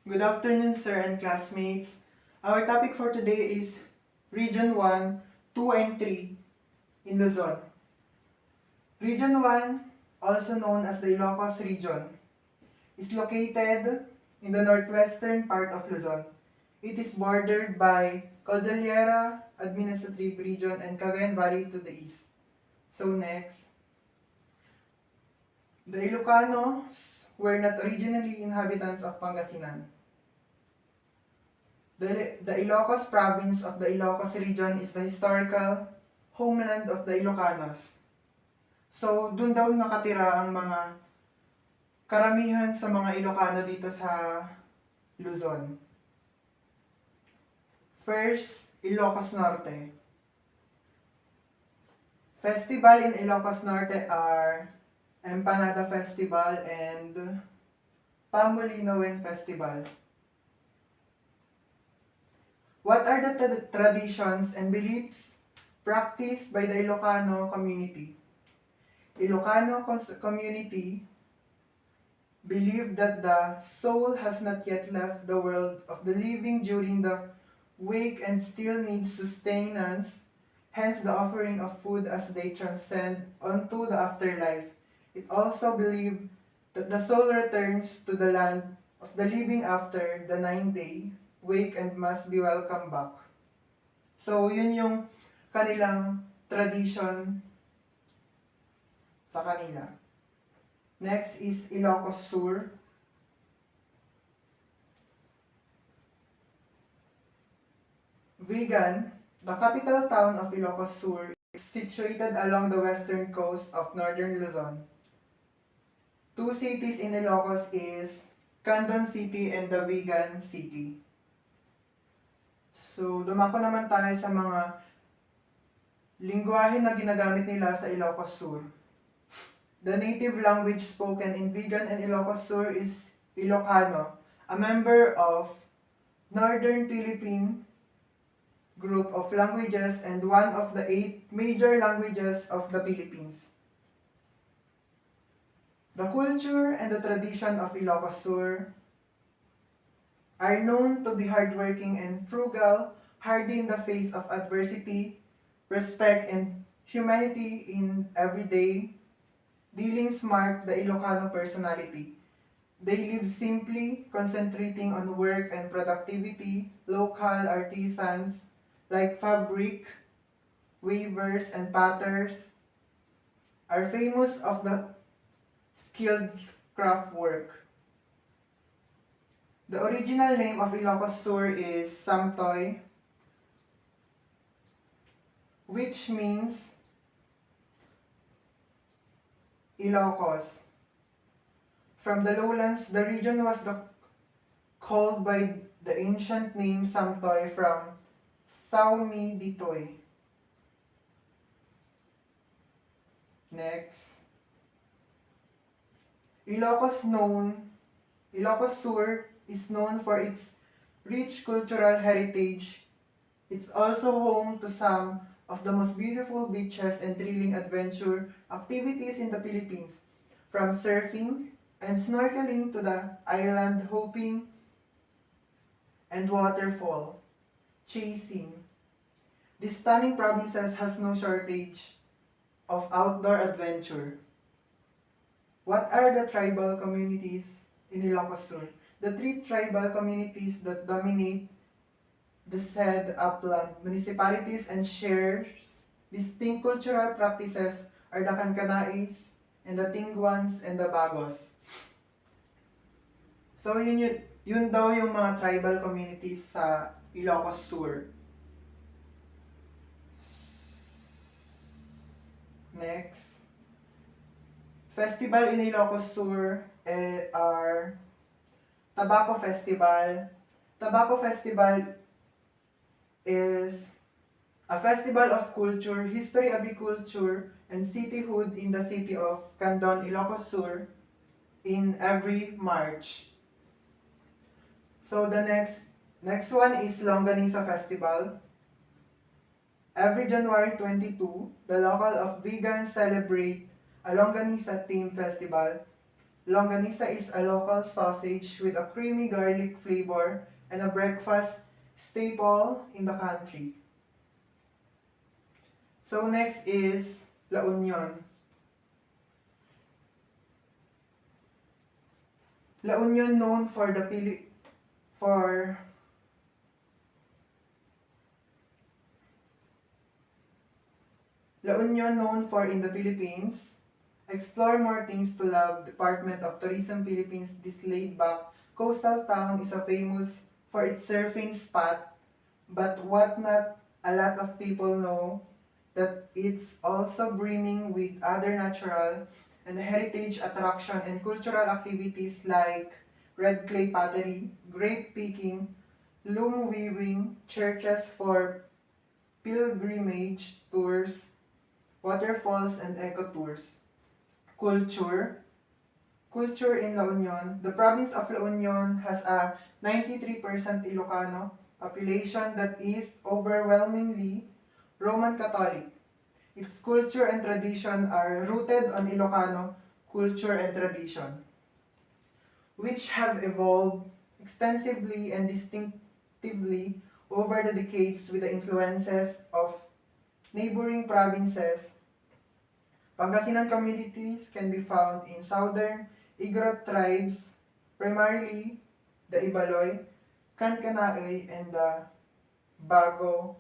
Good afternoon, sir and classmates. Our topic for today is Region 1, 2, and 3 in Luzon. Region 1, also known as the Ilocos region, is located in the northwestern part of Luzon. It is bordered by Cordillera Administrative Region and Cagayan Valley to the east. So next, the Ilocanos were not originally inhabitants of Pangasinan. The Ilocos province of the Ilocos region is the historical homeland of the Ilocanos. So, dun daw nakatira ang mga karamihan sa mga Ilocano dito sa Luzon. First, Ilocos Norte. Festival in Ilocos Norte are Empanada Festival and Pamulinowen Festival. What are the traditions and beliefs practiced by the Ilocano community? Ilocano community believe that the soul has not yet left the world of the living during the wake and still needs sustenance, hence the offering of food as they transcend onto the afterlife. It also believed that the soul returns to the land of the living after the 9-day wake and must be welcome back. So, yun yung kanilang tradition sa kanila. Next is Ilocos Sur. Vigan, the capital town of Ilocos Sur, is situated along the western coast of northern Luzon. Two cities in Ilocos is Candon City and the Vigan City. So, dumako naman tayo sa mga lingwahe na ginagamit nila sa Ilocos Sur. The native language spoken in Vigan and Ilocos Sur is Ilocano, a member of Northern Philippine group of languages and one of the 8 major languages of the Philippines. The culture and the tradition of Ilocos Sur are known to be hardworking and frugal, hardy in the face of adversity, respect and humanity in everyday dealings mark the Ilocano personality. They live simply, concentrating on work and productivity. Local artisans like fabric, weavers, and potters are famous of the skilled craft work. The original name of Ilocos Sur is Samtoy, which means Ilocos. From the lowlands, the region was called by the ancient name Samtoy from Saumi Ditoy. Next. Ilocos Sur is known for its rich cultural heritage. It's also home to some of the most beautiful beaches and thrilling adventure activities in the Philippines, from surfing and snorkeling to the island hopping and waterfall chasing. This stunning provinces has no shortage of outdoor adventure. What are the tribal communities in Ilocos Sur? The 3 tribal communities that dominate the said upland municipalities and shares distinct cultural practices are the Kankanais and the Tinguans and the Bagos. So yun daw yung mga tribal communities sa Ilocos Sur. Next. Festival in Ilocos Sur are Tobacco Festival. Tobacco Festival is a festival of culture, history, agriculture, and cityhood in the city of Candon, Ilocos Sur in every March. So the next one is Longanisa Festival. Every January 22, the local of vegans celebrate a Longanisa themed festival. Longanisa is a local sausage with a creamy garlic flavor and a breakfast staple in the country. So next is La Union. La Union known for the for La Union known for in the Philippines. Explore more things to love. Department of Tourism Philippines. This laid-back coastal town is a famous for its surfing spot, but what not a lot of people know that it's also brimming with other natural and heritage attraction and cultural activities like red clay pottery, grape picking, loom weaving, churches for pilgrimage tours, waterfalls and eco tours. Culture. Culture in La Union. The province of La Union has a 93% Ilocano population that is overwhelmingly Roman Catholic. Its culture and tradition are rooted on Ilocano culture and tradition, which have evolved extensively and distinctively over the decades with the influences of neighboring provinces. Pangasinan communities can be found in southern Igorot tribes, primarily the Ibaloy, Kankanaey, and the Bago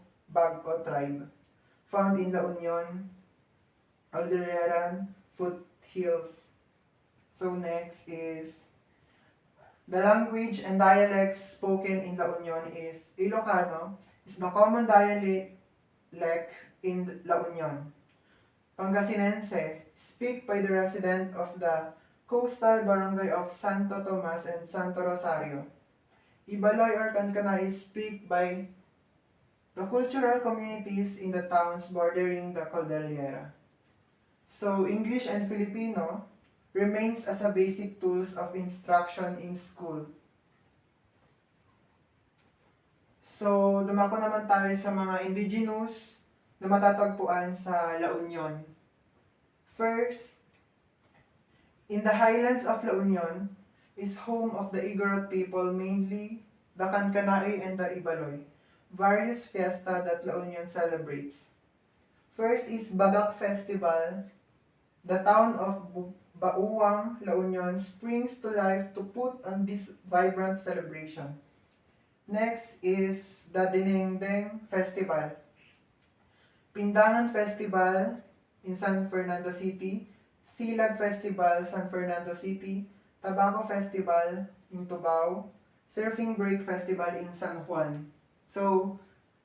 tribe, found in La Union, Cordilleran foothills. So next is the language and dialects spoken in La Union is Ilocano, is the common dialect in La Union. Pangasinense, speak by the resident of the coastal barangay of Santo Tomas and Santo Rosario. Ibaloy or Kankanay is speak by the cultural communities in the towns bordering the Cordillera. So English and Filipino remains as a basic tools of instruction in school. So dumako naman tayo sa mga indigenous na matatagpuan sa La Union. First, in the highlands of La Union is home of the Igorot people, mainly the Kankanaey and the Ibaloy. Various fiesta that La Union celebrates. First is Bagak Festival. The town of Bauang, La Union springs to life to put on this vibrant celebration. Next is the Dinengdeng Festival. Pindangan Festival in San Fernando City, Silag Festival, San Fernando City, Tabaco Festival in Tubao, Surfing Break Festival in San Juan. So,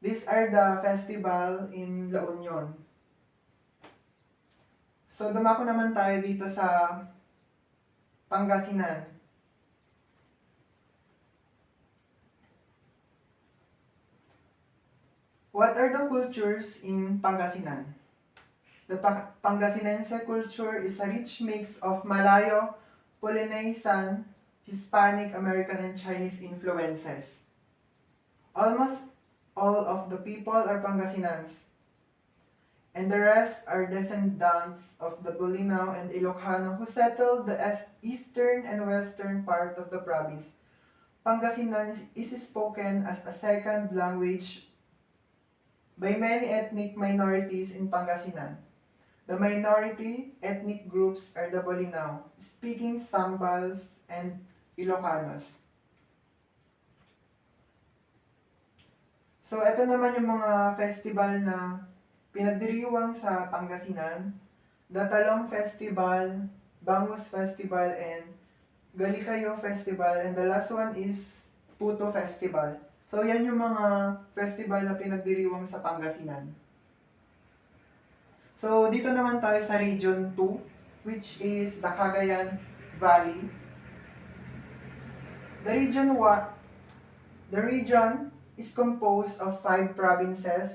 these are the festival in La Union. So, dumako naman tayo dito sa Pangasinan. What are the cultures in Pangasinan? The Pangasinense culture is a rich mix of Malayo, Polynesian, Hispanic, American, and Chinese influences. Almost all of the people are Pangasinans, and the rest are descendants of the Bolinao and Ilocano who settled the eastern and western part of the province. Pangasinan is spoken as a second language by many ethnic minorities in Pangasinan. The minority ethnic groups are the Bolinao, speaking Sambals and Ilocanos. So, ito naman yung mga festival na pinagdiriwang sa Pangasinan. Datalong Festival, Bangus Festival, and Galikayo Festival. And the last one is Puto Festival. So, yan yung mga festival na pinagdiriwang sa Pangasinan. So, dito naman tayo sa Region 2, which is the Cagayan Valley. The region is composed of 5 provinces: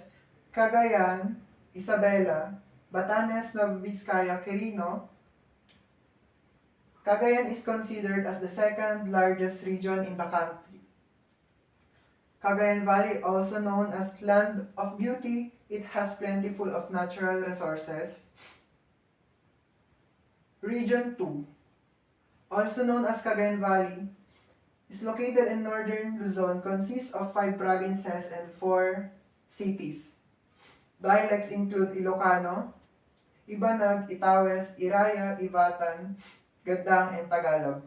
Cagayan, Isabela, Batanes, Nueva Vizcaya, Quirino. Cagayan is considered as the second largest region in the country. Cagayan Valley, also known as Land of Beauty, it has plentiful of natural resources. Region 2. also known as Cagayan Valley, is located in northern Luzon, consists of 5 provinces and 4 cities. Dialects include Ilocano, Ibanag, Itawes, Iraya, Ivatan, Gadang, and Tagalog.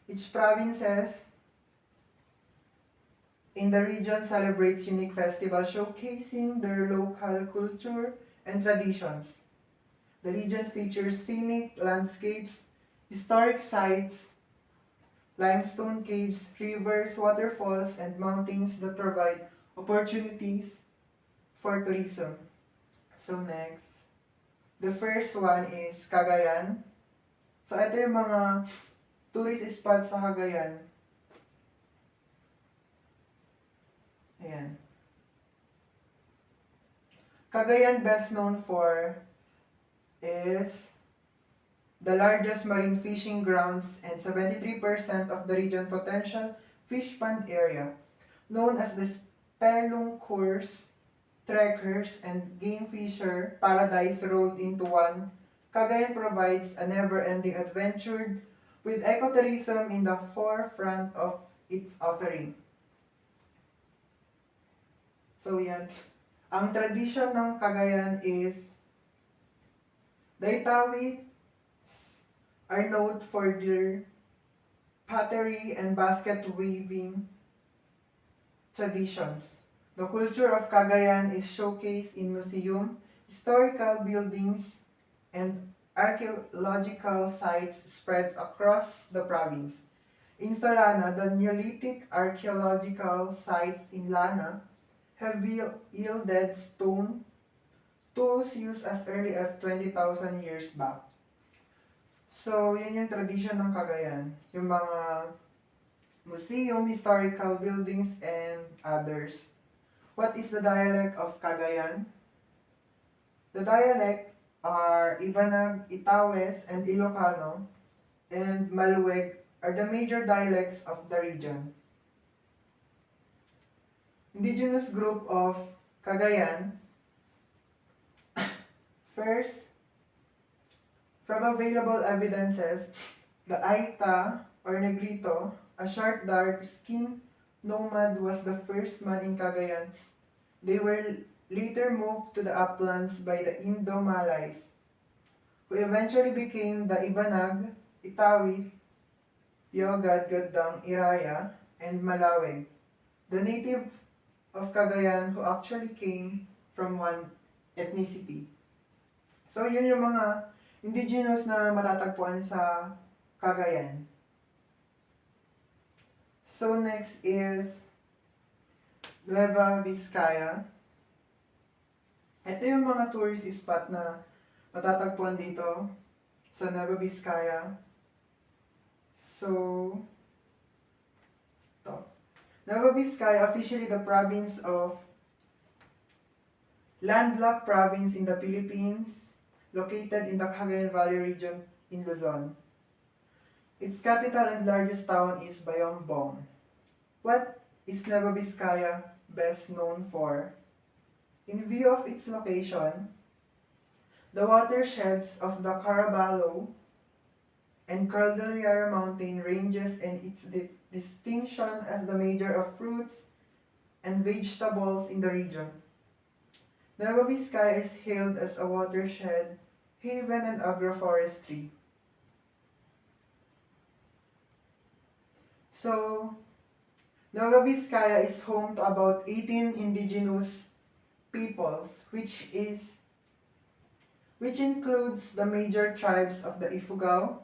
Each provinces in the region celebrates unique festivals showcasing their local culture and traditions. The region features scenic landscapes, historic sites, limestone caves, rivers, waterfalls, and mountains that provide opportunities for tourism. So next, the first one is Cagayan. So ito yung mga tourist spots sa Cagayan. Ayan. Cagayan best known for is the largest marine fishing grounds and 73% of the region potential fish pond area, known as the Speluncours, trekkers, and game fisher paradise rolled into one. Cagayan provides a never-ending adventure with ecotourism in the forefront of its offering. So yan. Ang tradition ng Cagayan is the Itawi are known for their pottery and basket weaving traditions. The culture of Cagayan is showcased in museum, historical buildings, and archaeological sites spread across the province. In Salana, the Neolithic archaeological sites in Lana have yielded stone tools used as early as 20,000 years back. So, yan yung tradition ng Cagayan. Yung mga museum, historical buildings, and others. What is the dialect of Cagayan? The dialect are Ibanag, Itawes, and Ilocano, and Maluweg are the major dialects of the region. Indigenous group of Cagayan. First, from available evidences, the Aita or Negrito, a short dark-skinned nomad, was the first man in Cagayan. They were later moved to the uplands by the Indo-Malays, who eventually became the Ibanag, Itawi, Yogad, Gadang, Iraya, and Malaweg, the native of Cagayan who actually came from one ethnicity. So, yun yung mga indigenous na matatagpuan sa Cagayan. So, next is Nueva Vizcaya. Ito yung mga tourist spot na matatagpuan dito sa Nueva Vizcaya. So, ito. Nueva Vizcaya, officially the province of landlocked province in the Philippines, located in the Cagayan Valley region in Luzon. Its capital and largest town is Bayombong. What is Nueva Vizcaya best known for? In view of its location, the watersheds of the Caraballo and Cordillera mountain ranges and its distinction as the major of fruits and vegetables in the region. Nueva Vizcaya is hailed as a watershed, haven, and agroforestry. So, Nueva Vizcaya is home to about 18 indigenous peoples, which includes the major tribes of the Ifugao,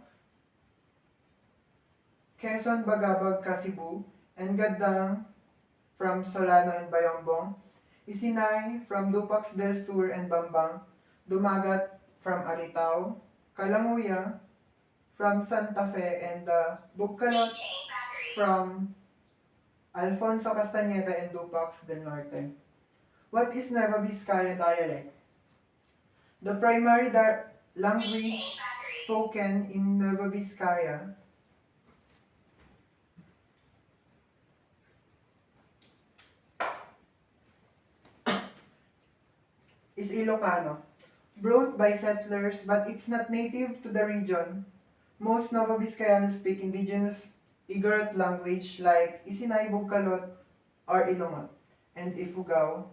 Quezon, Bagabag, Kasibu, and Gadang from Solano and Bayombong, Isinay from Dupax del Sur and Bambang, Dumagat from Aritao, Kalanguya from Santa Fe, and the Bukalot from Alfonso Castañeda and Dupax del Norte. What is Nueva Vizcaya dialect? The primary language spoken in Nueva Vizcaya is Ilocano, brought by settlers but it's not native to the region. Most Nova Vizcayanos speak indigenous Igorot language like Isinay Bugkalot or Ilongot and Ifugao,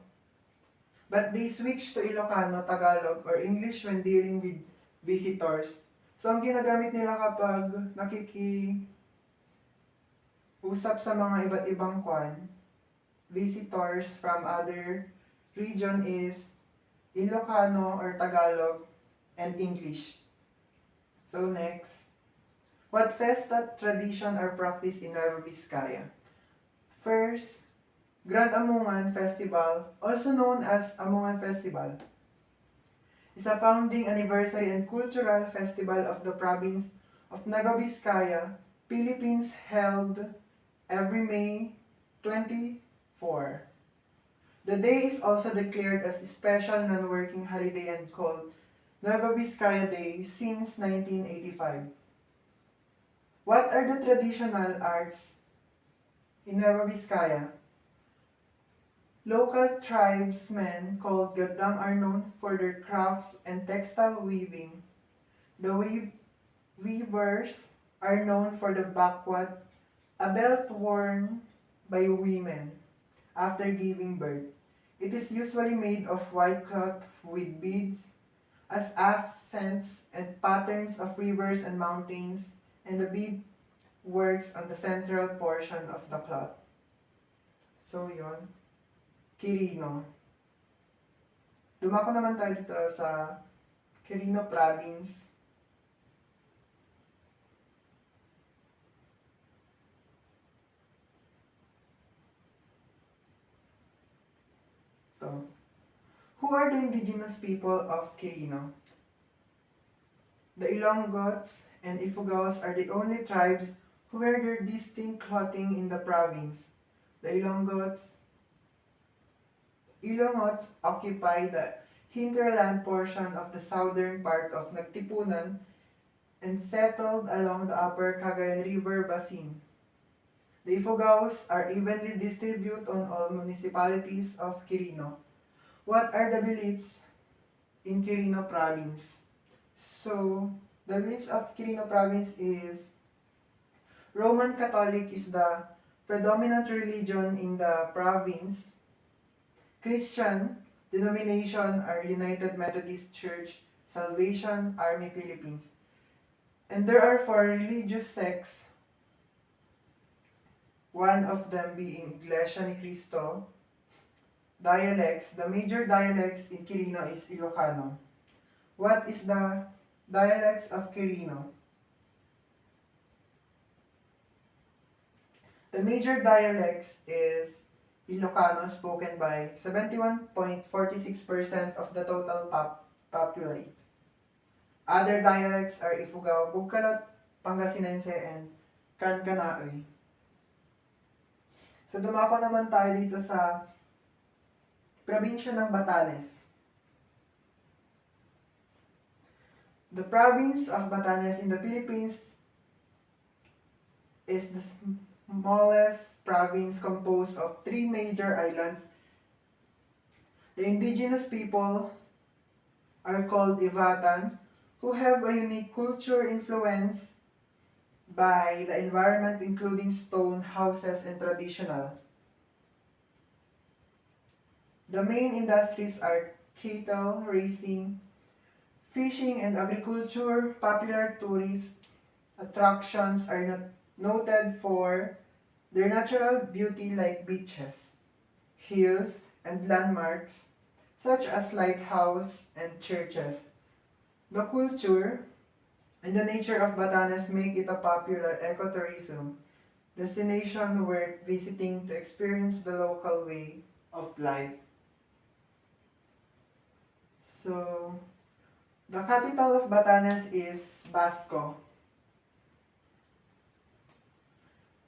but they switch to Ilocano, Tagalog, or English when dealing with visitors. So, ang ginagamit nila kapag nakikiusap sa mga iba't ibang visitors from other region is Ilocano or Tagalog and English. So, next. What festa tradition are practiced in Nueva Vizcaya? First, Grand Amungan Festival, also known as Amungan Festival, is a founding anniversary and cultural festival of the province of Nueva Vizcaya, Philippines, held every May 24. The day is also declared as a special non-working holiday and called Nueva Vizcaya Day since 1985. What are the traditional arts in Nueva Vizcaya? Local tribesmen called Gadang are known for their crafts and textile weaving. The weavers are known for the bakwat, a belt worn by women after giving birth. It is usually made of white cloth with beads as accents and patterns of rivers and mountains, and the bead works on the central portion of the cloth. So yun. Quirino. Dumako naman tayo dito sa Quirino Province. So, who are the indigenous people of Quirino? The Ilongots and Ifugaos are the only tribes who wear their distinct clothing in the province. The Ilongots occupy the hinterland portion of the southern part of Nagtipunan and settled along the upper Cagayan River basin. The Ifugaos are evenly distributed on all municipalities of Quirino. What are the beliefs in Quirino province? So, the beliefs of Quirino province is Roman Catholic is the predominant religion in the province. Christian denomination are United Methodist Church, Salvation Army Philippines. And there are four religious sects, one of them being Iglesia ni Cristo. Dialects, the major dialects in Quirino is Ilocano. What is the dialects of Quirino? The major dialects is Ilocano, spoken by 71.46% of the total populate. Other dialects are Ifugao, Bugkalot, Pangasinense, and Kankanaoy. So dumako naman tayo dito sa probinsya ng Batanes. The province of Batanes in the Philippines is the smallest province composed of 3 major islands. The indigenous people are called Ivatan, who have a unique culture influenced by the environment, including stone houses and traditional. The main industries are cattle raising, fishing, and agriculture. Popular tourist attractions are noted for their natural beauty like beaches, hills, and landmarks such as lighthouse and churches. The culture and the nature of Batanes make it a popular ecotourism destination worth visiting to experience the local way of life. So, the capital of Batanes is Basco.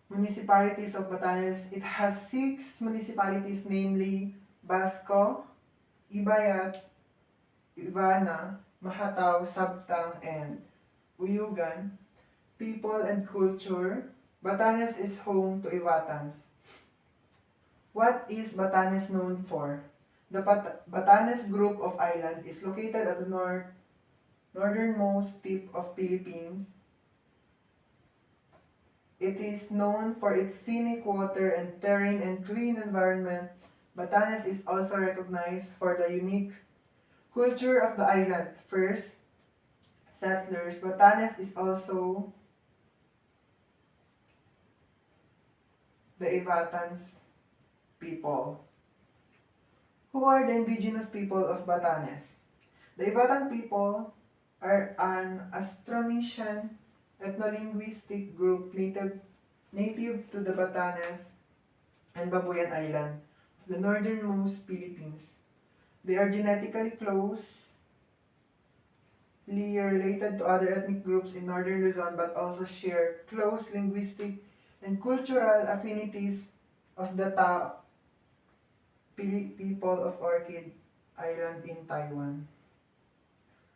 Municipalities of Batanes, it has 6 municipalities, namely Basco, Ibayat, Ivana, Mahatao, Sabtang, and Uyugan. People and culture, Batanes is home to Ivatans. What is Batanes known for? The Batanes group of islands is located at the northernmost tip of Philippines. It is known for its scenic water and terrain and clean environment. Batanes is also recognized for the unique culture of the island. First, settlers. Batanes is also the Ivatans people. Who are the indigenous people of Batanes? The Ivatan people are an Austronesian ethno-linguistic group native to the Batanes and Babuyan Island, the northernmost Philippines. They are genetically closely related to other ethnic groups in northern Luzon but also share close linguistic and cultural affinities of the people of Orchid Island in Taiwan.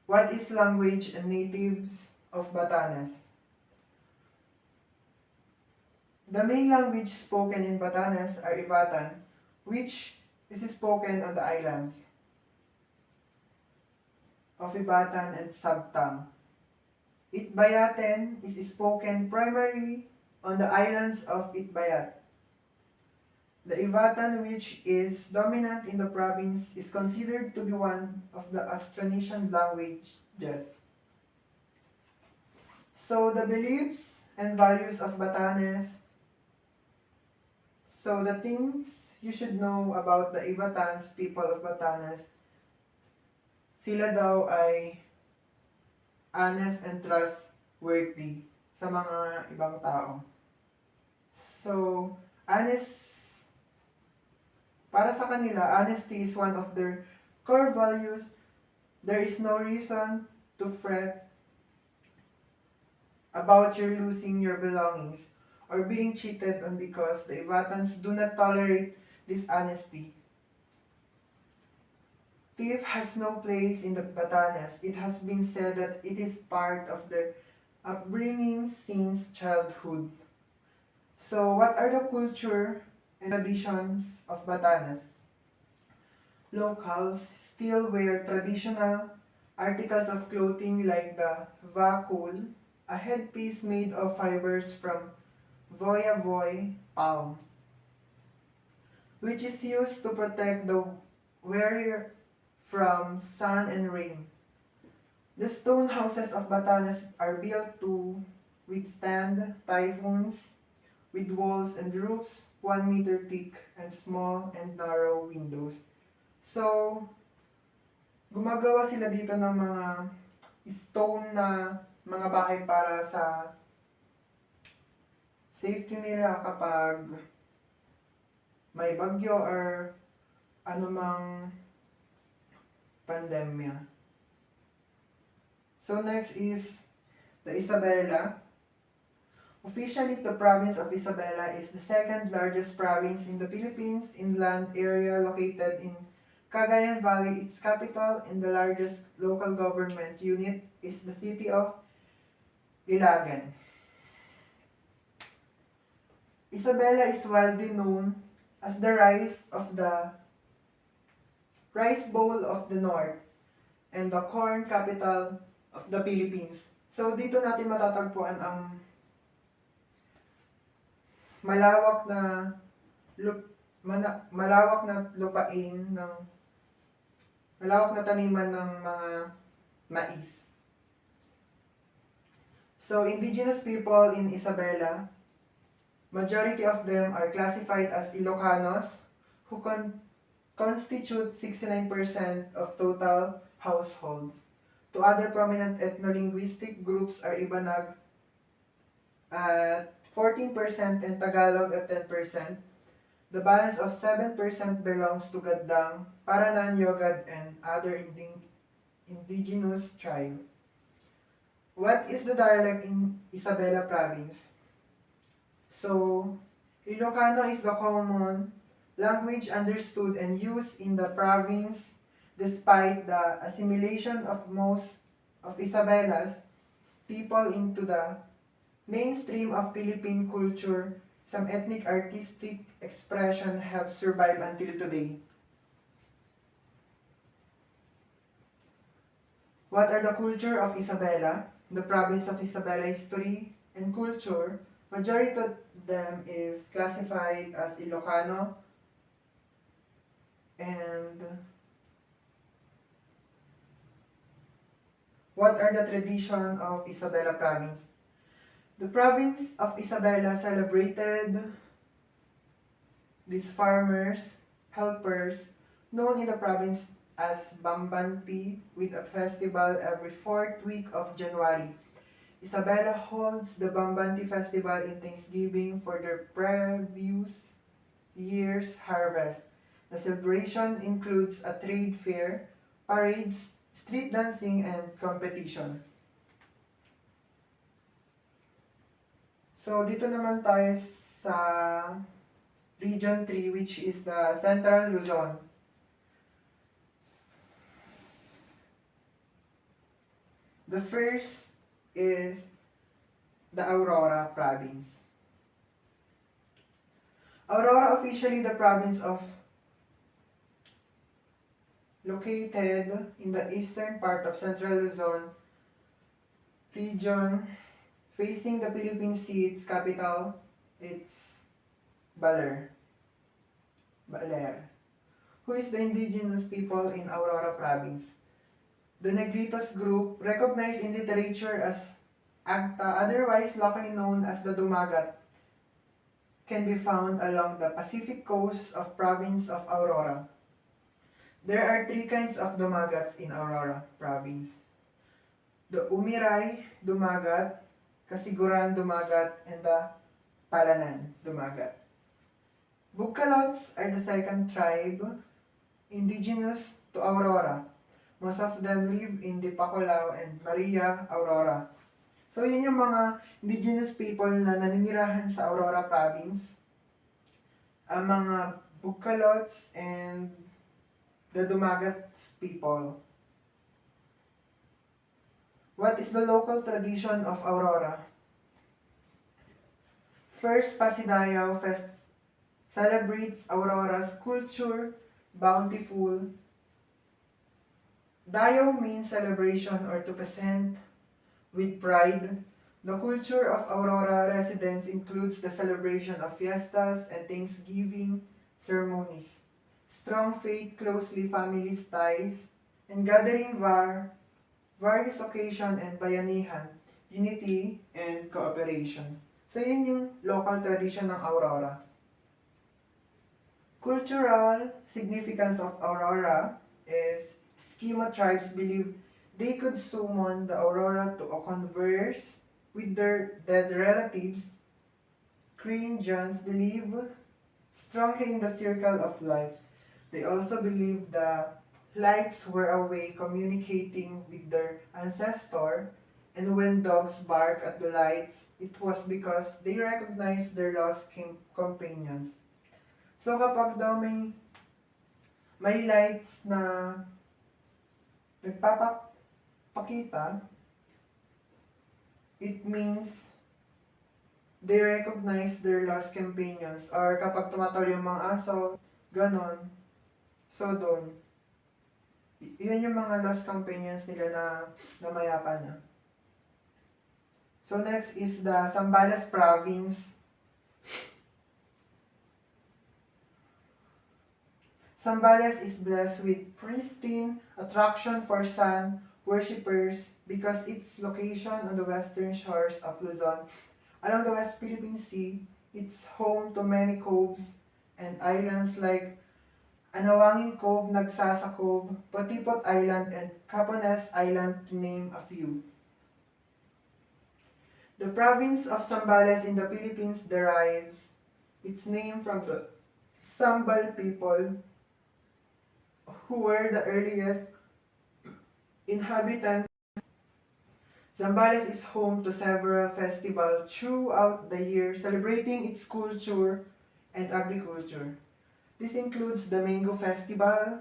What is language and natives of Batanes? The main language spoken in Batanes are Ivatan, which is spoken on the islands of Ivatan and Sabtang. Itbayaten is spoken primarily on the islands of Itbayat. The Ivatan, which is dominant in the province, is considered to be one of the Austronesian languages. So the beliefs and values of Batanes. So the things you should know about the Ivatans, people of Batanes, sila daw ay honest and trustworthy sa mga ibang tao. So, para sa kanila, honesty is one of their core values. There is no reason to fret about your losing your belongings or being cheated on because the Ivatans do not tolerate dishonesty. Thief has no place in the Batanes. It has been said that it is part of their upbringing since childhood. So, what are the culture and traditions of Batanes? Locals still wear traditional articles of clothing like the vakul, a headpiece made of fibers from voyavoy palm, which is used to protect the wearer from sun and rain. The stone houses of Batanes are built to withstand typhoons, with walls and roofs 1 meter thick and small and narrow windows. So, gumagawa sila dito ng mga stone na mga bahay para sa safety nila kapag may bagyo or anumang pandemya. So next is the Isabela. Officially, the province of Isabela is the second largest province in the Philippines in land area located in Cagayan Valley. Its capital and the largest local government unit is the city of Ilagan. Isabela is widely known as the rice bowl of the north and the corn capital of the Philippines. So dito natin matatagpuan ang malawak na taniman ng mga mais. So indigenous people in Isabela, majority of them are classified as Ilocanos, who constitute 69% of total households. Two other prominent ethno-linguistic groups are Ibanag at 14% and Tagalog at 10%. The balance of 7% belongs to Gaddang, Paranan, Yogad, and other indigenous tribes. What is the dialect in Isabela province? So, Ilocano is the common language understood and used in the province despite the assimilation of most of Isabela's people into the mainstream of Philippine culture. Some ethnic artistic expression have survived until today. What are the culture of Isabela? The province of Isabela history and culture. Majority of them is classified as Ilocano, and what are the tradition of Isabela province? The province of Isabela celebrated these farmers, helpers, known in the province as Bambanti, with a festival every fourth week of January. Isabela holds the Bambanti Festival in Thanksgiving for their previous year's harvest. The celebration includes a trade fair, parades, street dancing, and competition. So, dito naman tayo sa Region 3, which is the Central Luzon. The first is the Aurora province. Aurora, officially the province of located in the eastern part of Central Luzon region, facing the Philippine Sea. Its capital, it's Baler. Who is the indigenous people in Aurora province. The Negritos group, recognized in literature as Agta, otherwise locally known as the Dumagat, can be found along the Pacific coast of province of Aurora. There are three kinds of Dumagats in Aurora province. The Umiray Dumagat, Kasiguran Dumagat, and the Palanan Dumagat. Bukalots are the second tribe indigenous to Aurora. Most of them live in Dipacolao and Maria Aurora. So, yun yung mga indigenous people na naninirahan sa Aurora province. Ang mga Bukalots and the Dumagat people. What is the local tradition of Aurora? First, Pasidayaw Fest celebrates Aurora's culture, bountiful. Dayaw means celebration or to present with pride. The culture of Aurora residents includes the celebration of fiestas and Thanksgiving ceremonies, strong faith, closely family ties, and gathering various occasion and bayanihan, unity, and cooperation. So, yun yung local tradition ng Aurora. Cultural significance of Aurora is Eskimo tribes believe they could summon the Aurora to converse with their dead relatives. Christians believe strongly in the circle of life. They also believe the lights were a way communicating with their ancestor, and when dogs bark at the lights, it was because they recognized their lost companions. So kapag daw may lights na nagpapakita, it means they recognize their lost companions. Or kapag tumatawag yung mga aso, ganon. So doon, yun yung mga lost companions nila na namayapa na. So next is the Zambales province. Zambales is blessed with pristine attraction for sun worshippers because its location on the western shores of Luzon, along the West Philippine Sea. It's home to many coves and islands like Anawangin Cove, Nagsasa Cove, Potipot Island, and Capones Island, to name a few. The province of Zambales in the Philippines derives its name from the Sambal people, who were the earliest inhabitants. Zambales is home to several festivals throughout the year celebrating its culture and agriculture. This includes the Mango Festival,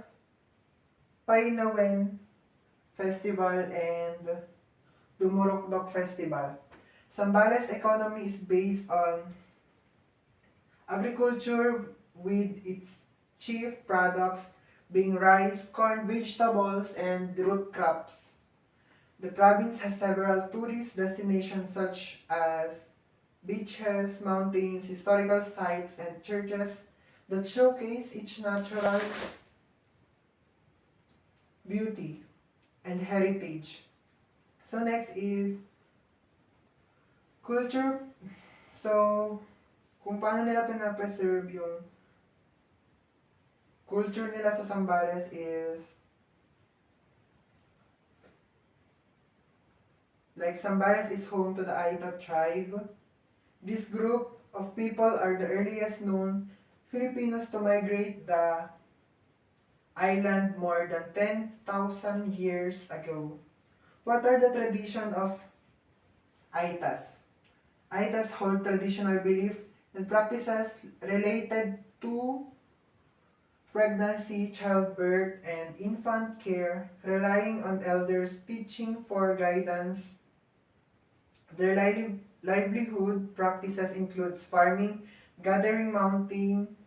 Painawen Festival, and Dumurokdok Festival. Zambales' economy is based on agriculture, with its chief products being rice, corn, vegetables, and root crops. The province has several tourist destinations such as beaches, mountains, historical sites, and churches that showcase its natural beauty and heritage. So next is culture. So, kung paano nila pinapreserve yung culture nila sa Zambales is like Zambales is home to the Aita tribe. This group of people are the earliest known Filipinos to migrate the island more than 10,000 years ago. What are the tradition of Aitas? Aitas hold traditional belief and practices related to pregnancy, childbirth, and infant care, relying on elders' teaching for guidance. Their livelihood practices includes farming, gathering mountain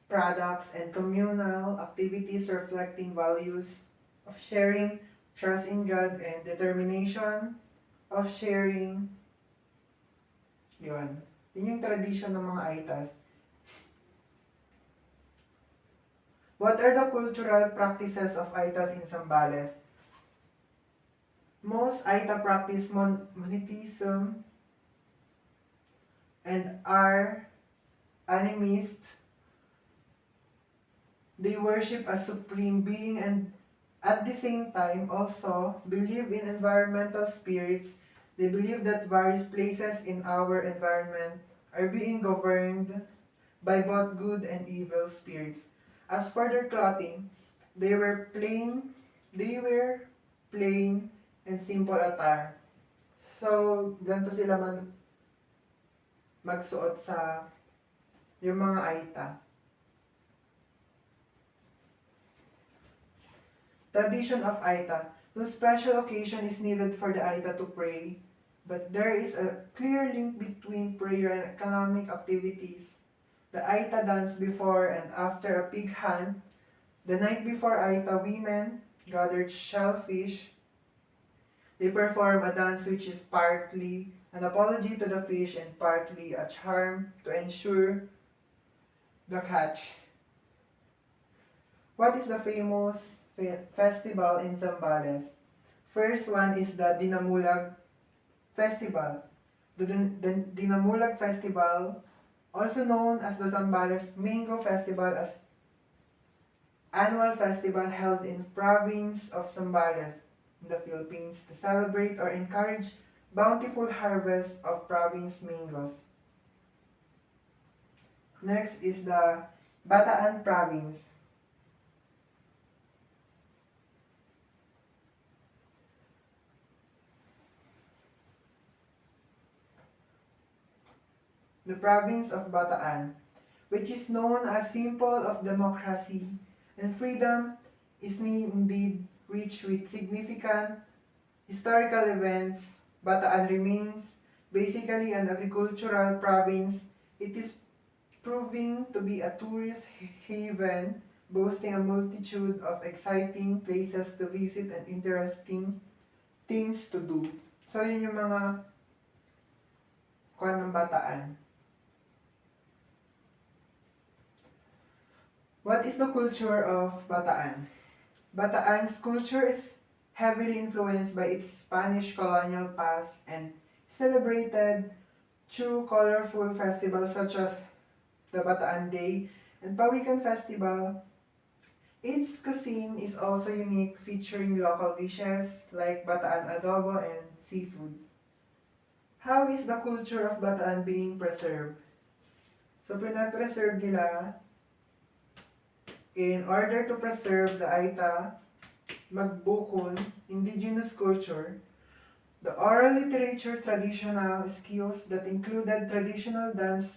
products, and communal activities reflecting values of sharing, trust in God, and determination of sharing. Yun. Yun yung tradition ng mga Aitas. What are the cultural practices of Aitas in Zambales? Most Aita practice monotheism and are animists. They worship a supreme being and at the same time also believe in environmental spirits. They believe that various places in our environment are being governed by both good and evil spirits. As for their clothing, they were plain and simple attire. So, ganito sila magsuot sa yung mga Aita. Tradition of Aita. No special occasion is needed for the Aita to pray, but there is a clear link between prayer and economic activities. The Aita dance before and after a pig hunt. The night before Aita, women gathered shellfish. They perform a dance which is partly an apology to the fish and partly a charm to ensure the catch. What is the famous festival in Zambales? First one is the Dinamulag Festival. The Dinamulag Festival, also known as the Zambales Mango Festival, as annual festival held in province of Zambales in the Philippines to celebrate or encourage bountiful harvest of province mangoes. Next is the Bataan Province. The province of Bataan, which is known as symbol of democracy and freedom, is indeed rich with significant historical events. Bataan remains basically an agricultural province. It is proving to be a tourist haven, boasting a multitude of exciting places to visit and interesting things to do. So, yun yung mga kuwan ng Bataan. What is the culture of Bataan? Bataan's culture is heavily influenced by its Spanish colonial past and celebrated through colorful festivals such as the Bataan Day and Pawikan Festival. Its cuisine is also unique, featuring local dishes like Bataan adobo and seafood. How is the culture of Bataan being preserved? So, preserve nila in order to preserve the Aita Magbukon indigenous culture, the oral literature traditional skills that included traditional dances,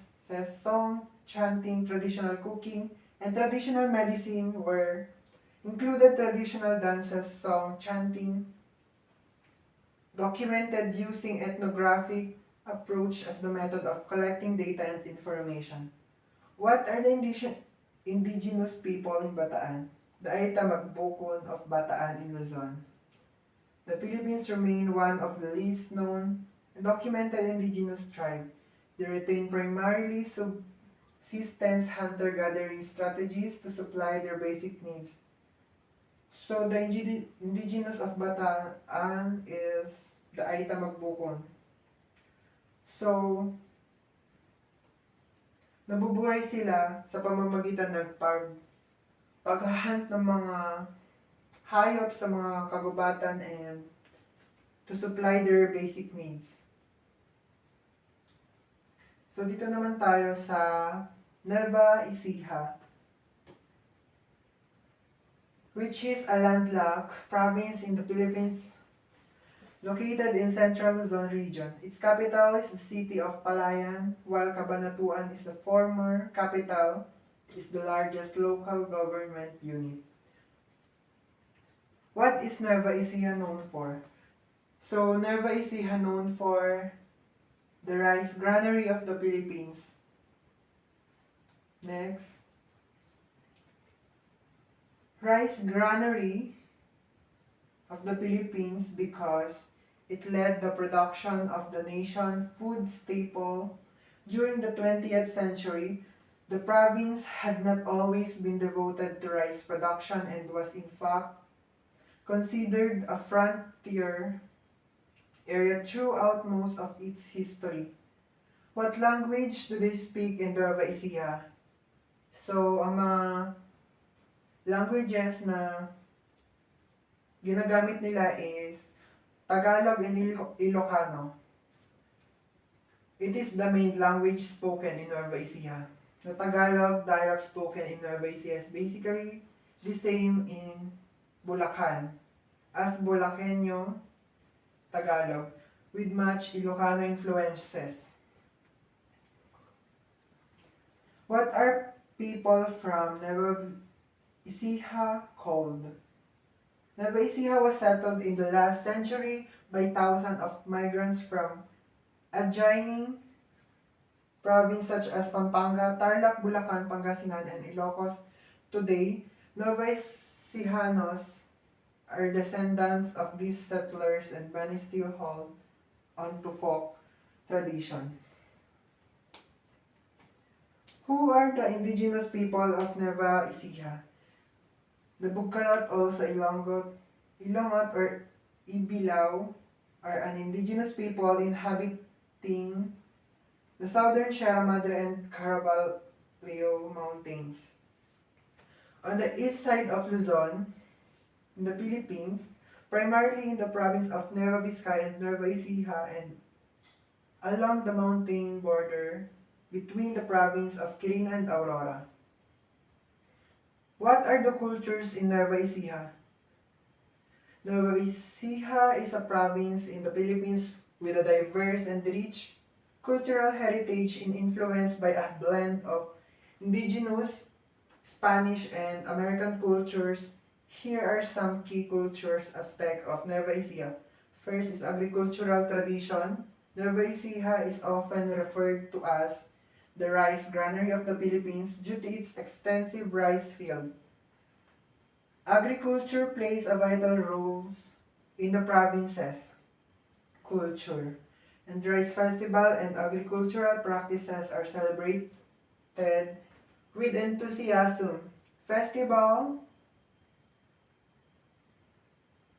song, chanting, traditional cooking, and traditional medicine were included traditional dances, song, chanting, documented using ethnographic approach as the method of collecting data and information. What are the indigenous people in Bataan? The Aita Magbukon of Bataan in Luzon. The Philippines remain one of the least known a documented indigenous tribe. They retain primarily subsistence hunter-gathering strategies to supply their basic needs. So the indigenous of Bataan is the Aita Magbukon. So, nabubuhay sila sa pamamagitan ng paghahunt ng mga hayop sa mga kagubatan and to supply their basic needs. So dito naman tayo sa Nueva Ecija, which is a landlocked province in the Philippines located in Central Luzon region. Its capital is the city of Palayan, while Cabanatuan is the former capital, is the largest local government unit. What is Nueva Ecija known for? So, Nueva Ecija known for the rice granary of the Philippines. Next. Rice granary of the Philippines because it led the production of the nation food staple. During the 20th century, the province had not always been devoted to rice production and was in fact considered a frontier area throughout most of its history. What language do they speak in Nueva Ecija? So, ang mga languages na ginagamit nila is Tagalog and Ilocano. It is the main language spoken in Nueva Ecija. The Tagalog dialect spoken in Nueva Ecija is basically the same in Bulacan as Bulakenyo Tagalog with much Ilocano influences. What are people from Nueva Ecija called? Nueva Ecija was settled in the last century by thousands of migrants from adjoining provinces such as Pampanga, Tarlac, Bulacan, Pangasinan, and Ilocos. Today, Nueva Ecijanos are descendants of these settlers and many still hold on to folk tradition. Who are the indigenous people of Nueva Ecija? The Bugkalot, also Ilongot or Ibilao, are an indigenous people inhabiting the southern Sierra Madre and Caraballo Mountains. On the east side of Luzon, in the Philippines, primarily in the province of Nueva Vizcaya and Nueva Ecija, and along the mountain border between the province of Quirino and Aurora. What are the cultures in Nueva Ecija? Nueva Ecija is a province in the Philippines with a diverse and rich cultural heritage influenced by a blend of indigenous, Spanish, and American cultures. Here are some key cultures aspects of Nueva Ecija. First is agricultural tradition. Nueva Ecija is often referred to as the rice granary of the Philippines due to its extensive rice field. Agriculture plays a vital role in the province's culture, and rice festival and agricultural practices are celebrated with enthusiasm. Festival.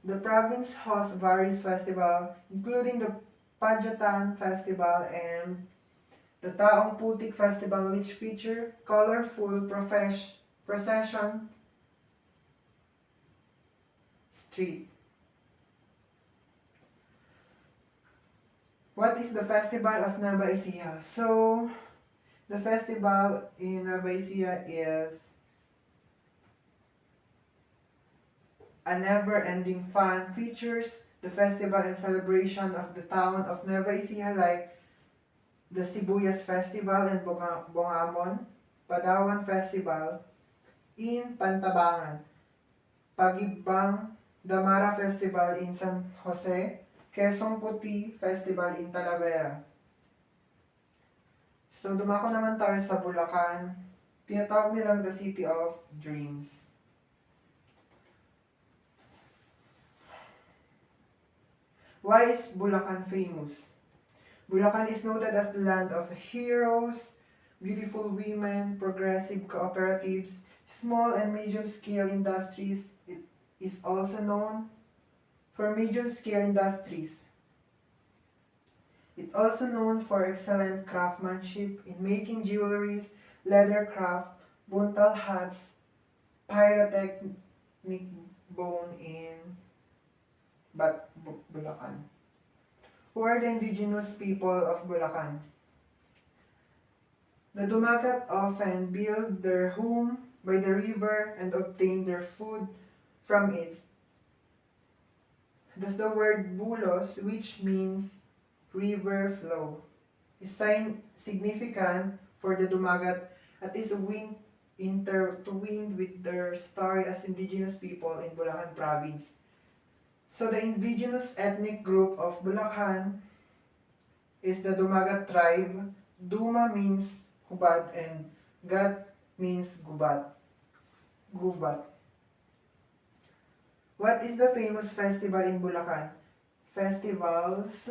The province hosts various festivals, including the Pajatan Festival and the Taong Putik Festival, which feature colorful procession street. What is the festival of Nueva Ecija? So, the festival in Nueva Ecija is a never-ending fun. Features the festival and celebration of the town of Nueva Ecija like the Sibuyas Festival in Bongamon, Padawan Festival in Pantabangan, Pagibang Damara Festival in San Jose, Quezon Puti Festival in Talavera. So, dumako naman tayo sa Bulacan. Tinatawag nilang the City of Dreams. Why is Bulacan famous? Bulacan is noted as the land of heroes, beautiful women, progressive cooperatives, small and medium-scale industries. It is also known for medium-scale industries. It also known for excellent craftsmanship in making jewelries, leather craft, buntal hats, pyrotechnic bone in Bulacan. Who are the indigenous people of Bulacan? The Dumagat often build their home by the river and obtain their food from it. Thus the word bulos, which means river flow, is significant for the Dumagat at is intertwined with their story as indigenous people in Bulacan province. So the indigenous ethnic group of Bulacan is the Dumagat tribe. Duma means hubad and gat means gubat. What is the famous festival in Bulacan? Festivals.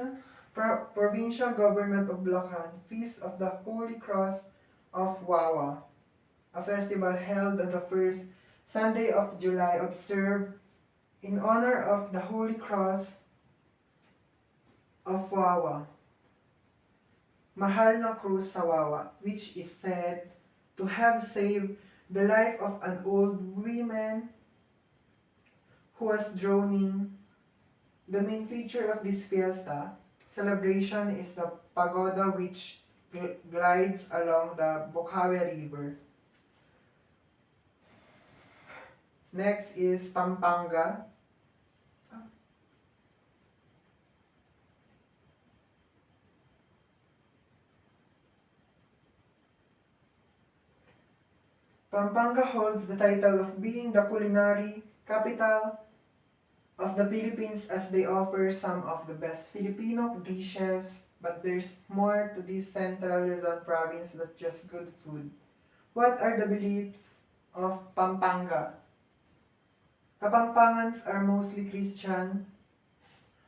Provincial Government of Bulacan, Feast of the Holy Cross of Wawa, a festival held on the first Sunday of July observed in honor of the Holy Cross of Wawa, Mahal na Cruz sa Wawa, which is said to have saved the life of an old woman who was drowning. The main feature of this fiesta celebration is the pagoda which glides along the Bocaue River. Next is Pampanga. Pampanga holds the title of being the culinary capital of the Philippines as they offer some of the best Filipino dishes, but there's more to this central Luzon province than just good food. What are the beliefs of Pampanga? Kapampangans are mostly Christian,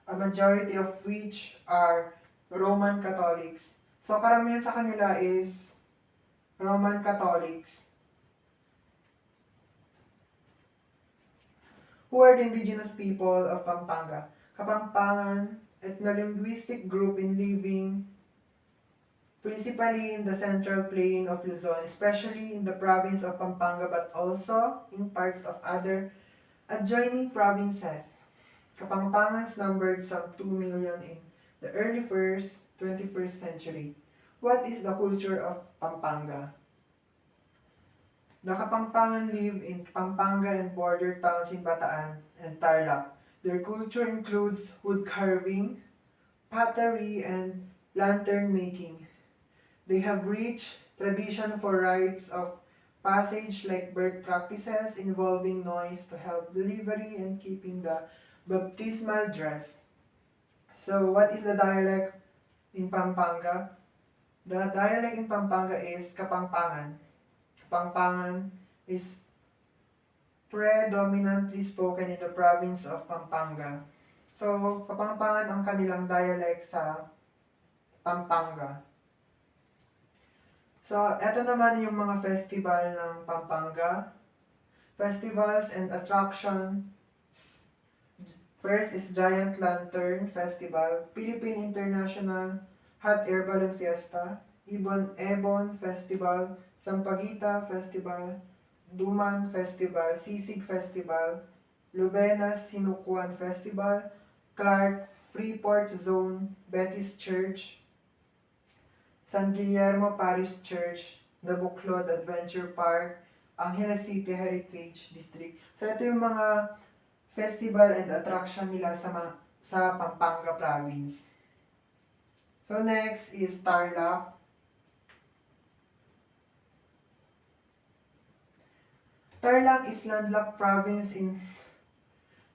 a majority of which are Roman Catholics. So karamihan sa kanila is Roman Catholics. Who are the indigenous people of Pampanga? Kapampangan, ethno-linguistic group in living principally in the central plain of Luzon, especially in the province of Pampanga, but also in parts of other adjoining provinces. Kapampangans numbered some 2 million in the early 21st century. What is the culture of Pampanga? The Kapampangan live in Pampanga and border towns in Bataan and Tarlac. Their culture includes wood carving, pottery, and lantern making. They have rich tradition for rites of passage like birth practices involving noise to help delivery and keeping the baptismal dress. So what is the dialect in Pampanga? The dialect in Pampanga is Kapampangan. Kapampangan is predominantly spoken in the province of Pampanga. So, Kapampangan ang kanilang dialect sa Pampanga. So, eto naman yung mga festival ng Pampanga. Festivals and attractions. First is Giant Lantern Festival, Philippine International Hot Air Balloon Fiesta, Ebon Festival, Sampaguita Festival, Duman Festival, Sisig Festival, Lubenas Sinukuan Festival, Clark Freeport Zone Betis Church, San Guillermo Parish Church, Nabuklod Adventure Park, Angeles City Heritage District. So ito yung mga festival and attraction nila sa Pampanga province. So next is Tarlac. Tarlac is landlocked province in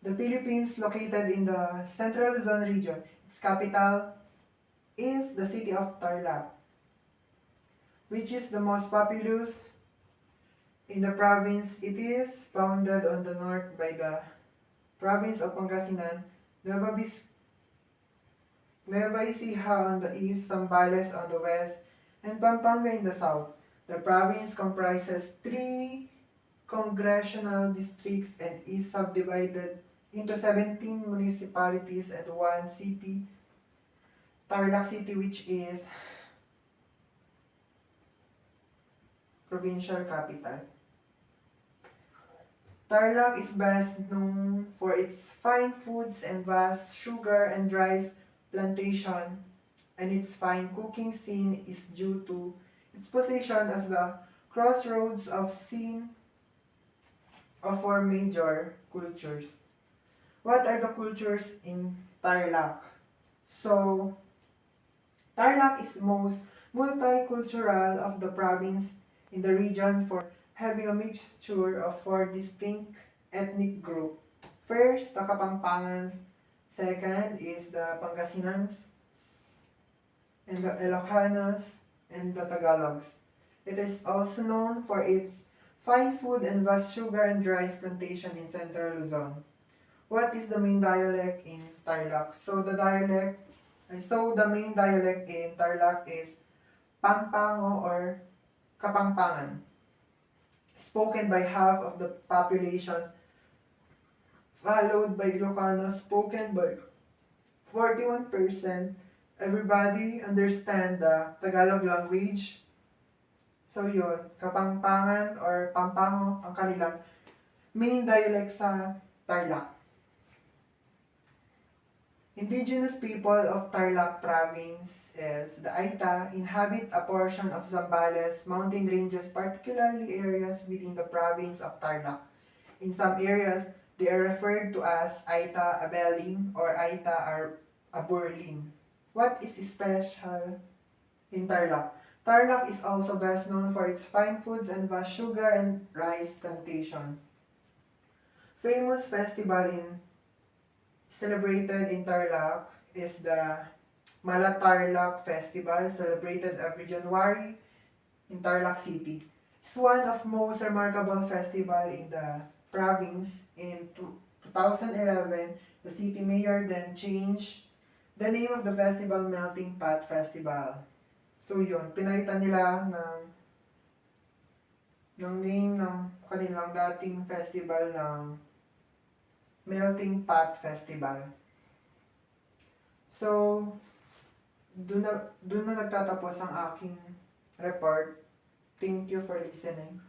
the Philippines located in the Central Luzon region. Its capital is the city of Tarlac, which is the most populous in the province. It is bounded on the north by the province of Pangasinan, Nueva Ecija on the east, Zambales on the west, and Pampanga in the south. The province comprises 3 congressional districts and is subdivided into 17 municipalities and 1 city, Tarlac City, which is provincial capital. Tarlac is best known for its fine foods and vast sugar and rice plantation, and its fine cooking scene is due to its position as the crossroads of scene of 4 major cultures. What are the cultures in Tarlac? So, Tarlac is most multicultural of the province in the region for having a mixture of 4 distinct ethnic groups. First, the Kapampangans. Second is the Pangasinans and the Ilocanos and the Tagalogs. It is also known for its fine food and vast sugar and rice plantation in central Luzon. What is the main dialect in Tarlac? The main dialect in Tarlac is Pampango or Kapampangan, spoken by half of the population, followed by Ilocano, spoken by 41%. Everybody understand the Tagalog language. So yun, Kapampangan or Pampango ang kanilang main dialect sa Tarlac. Indigenous people of Tarlac province is the Aita inhabit a portion of Zambales mountain ranges, particularly areas within the province of Tarlac. In some areas, they are referred to as Aita Abeling or Aita Aburling. What is special in Tarlac? Tarlac is also best known for its fine foods and vast sugar and rice plantation. Famous festival celebrated in Tarlac is the Malatarlac Festival, celebrated every January in Tarlac City. It's one of most remarkable festival in the province. In 2011, the city mayor then changed the name of the festival Melting Pot Festival. So yun, pinalitan nila ng name ng kanilang dating festival ng Melting Pot Festival. So, dun na nagtatapos ang aking report. Thank you for listening.